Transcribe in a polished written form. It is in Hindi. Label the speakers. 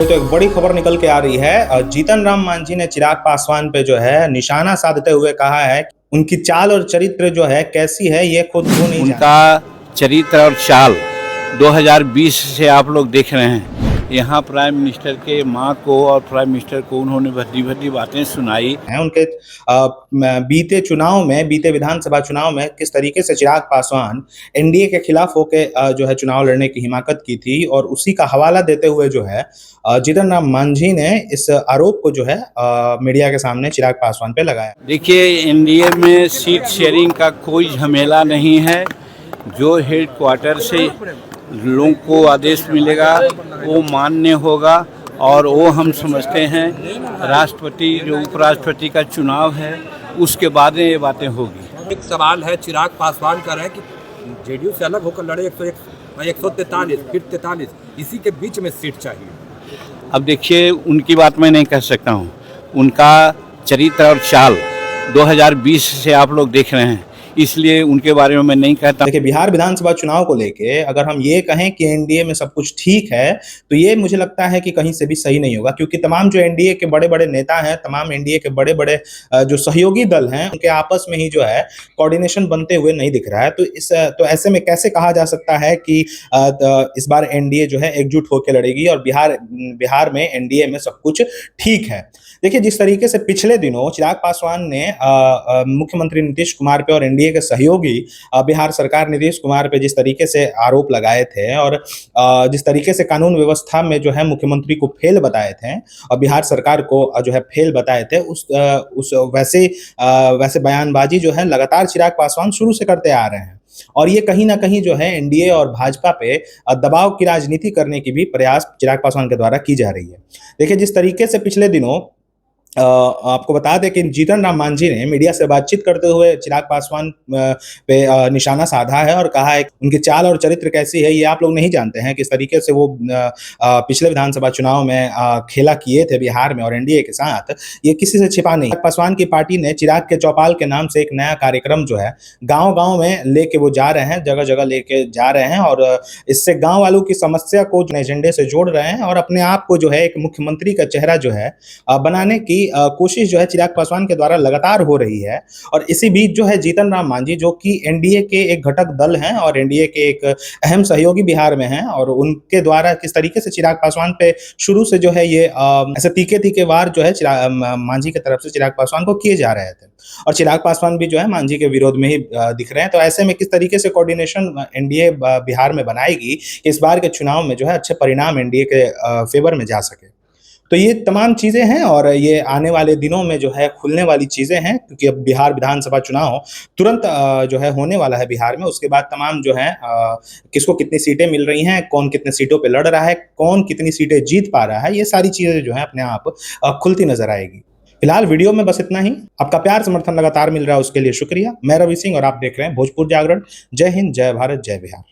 Speaker 1: तो एक बड़ी खबर निकल के आ रही है। जीतन राम मांझी ने चिराग पासवान पे जो है निशाना साधते हुए कहा है कि उनकी चाल और चरित्र जो है कैसी है ये खुद वो नहीं जानते।
Speaker 2: उनका चरित्र और चाल 2020 से आप लोग देख रहे हैं। यहाँ प्राइम मिनिस्टर के माँ को और प्राइम मिनिस्टर को उन्होंने भद्दी भद्दी बातें सुनाई
Speaker 1: हैं उनके बीते चुनाव में, बीते विधानसभा चुनाव में किस तरीके से चिराग पासवान एनडीए के खिलाफ होके जो है चुनाव लड़ने की हिमाकत की थी, और उसी का हवाला देते हुए जो है जीतन राम मांझी ने इस आरोप को जो है मीडिया के सामने चिराग पासवान पे लगाया।
Speaker 2: देखिए, एनडीए में सीट शेयरिंग का कोई झमेला नहीं है। जो हेड क्वार्टर से लोगों को आदेश मिलेगा वो मान्य होगा, और वो हम समझते हैं राष्ट्रपति जो उपराष्ट्रपति का चुनाव है उसके बाद में ये बातें होगी।
Speaker 3: एक सवाल है, चिराग पासवान कर रहे हैं कि जेडीयू से अलग होकर लड़े 143 फिर 43, इसी के बीच में सीट चाहिए।
Speaker 2: अब देखिए, उनकी बात मैं नहीं कह सकता हूँ। उनका चरित्र और चाल 2020 से आप लोग देख रहे हैं, इसलिए उनके बारे में मैं नहीं कहता।
Speaker 1: देखिए, बिहार विधानसभा चुनाव को लेके अगर हम ये कहें कि एनडीए में सब कुछ ठीक है, तो ये मुझे लगता है कि कहीं से भी सही नहीं होगा, क्योंकि तमाम जो एनडीए के बड़े बड़े नेता हैं, तमाम एनडीए के बड़े बड़े जो सहयोगी दल हैं, उनके आपस में ही जो है कोऑर्डिनेशन बनते हुए नहीं दिख रहा है। तो ऐसे में कैसे कहा जा सकता है कि इस बार एनडीए जो है एकजुट होकर लड़ेगी और बिहार में एनडीए में सब कुछ ठीक है। देखिए, जिस तरीके से पिछले दिनों चिराग पासवान ने मुख्यमंत्री नीतीश कुमार पे और एनडीए के सहयोगी बिहार सरकार नीतीश कुमार पे जिस तरीके से आरोप लगाए थे, और जिस तरीके से कानून व्यवस्था में जो है मुख्यमंत्री को फेल बताए थे और बिहार सरकार को जो है फेल बताए थे, उस वैसे बयानबाजी जो है लगातार चिराग पासवान शुरू से करते आ रहे हैं, और ये कहीं ना कहीं जो है एनडीए और भाजपा पे दबाव की राजनीति करने की भी प्रयास चिराग पासवान के द्वारा की जा रही है। देखिए, जिस तरीके से पिछले दिनों आपको बता दें कि जीतन राम मांझी ने मीडिया से बातचीत करते हुए चिराग पासवान पे निशाना साधा है और कहा है कि उनकी चाल और चरित्र कैसी है ये आप लोग नहीं जानते हैं। किस तरीके से वो पिछले विधानसभा चुनाव में खेला किए थे बिहार में और एनडीए के साथ, ये किसी से छिपा नहीं। पासवान की पार्टी ने चिराग के चौपाल के नाम से एक नया कार्यक्रम जो है गाँव-गाँव में लेके वो जा रहे हैं, जगह जगह लेके जा रहे हैं, और इससे गाँव वालों की समस्या को एजेंडे से जोड़ रहे हैं और अपने आप को जो है एक मुख्यमंत्री का चेहरा जो है बनाने की कोशिश जो है चिराग पासवान के द्वारा लगातार हो रही है। और इसी बीच जो है जीतन राम मांझी, जो कि एनडीए के एक घटक दल हैं और एनडीए के एक अहम सहयोगी बिहार में हैं, और उनके द्वारा किस तरीके से चिराग पासवान पे शुरू से जो है ये ऐसे तीखे वार जो है मांझी की तरफ से चिराग पासवान को किए जा रहे थे, और चिराग पासवान भी जो है मांझी के विरोध में ही दिख रहे हैं। तो ऐसे में किस तरीके से कोऑर्डिनेशन एनडीए बिहार में बनाएगी कि इस बार के चुनाव में जो है अच्छे परिणाम एनडीए के फेवर में जा सके। तो ये तमाम चीज़ें हैं, और ये आने वाले दिनों में जो है खुलने वाली चीज़ें हैं, क्योंकि अब बिहार विधानसभा चुनाव तुरंत जो है होने वाला है बिहार में। उसके बाद तमाम जो है किसको कितनी सीटें मिल रही हैं, कौन कितने सीटों पे लड़ रहा है, कौन कितनी सीटें जीत पा रहा है, ये सारी चीज़ें जो है अपने आप खुलती नजर आएगी। फिलहाल वीडियो में बस इतना ही। आपका प्यार समर्थन लगातार मिल रहा है, उसके लिए शुक्रिया। मैं रवि सिंह और आप देख रहे हैं भोजपुर जागरण। जय हिंद, जय भारत, जय बिहार।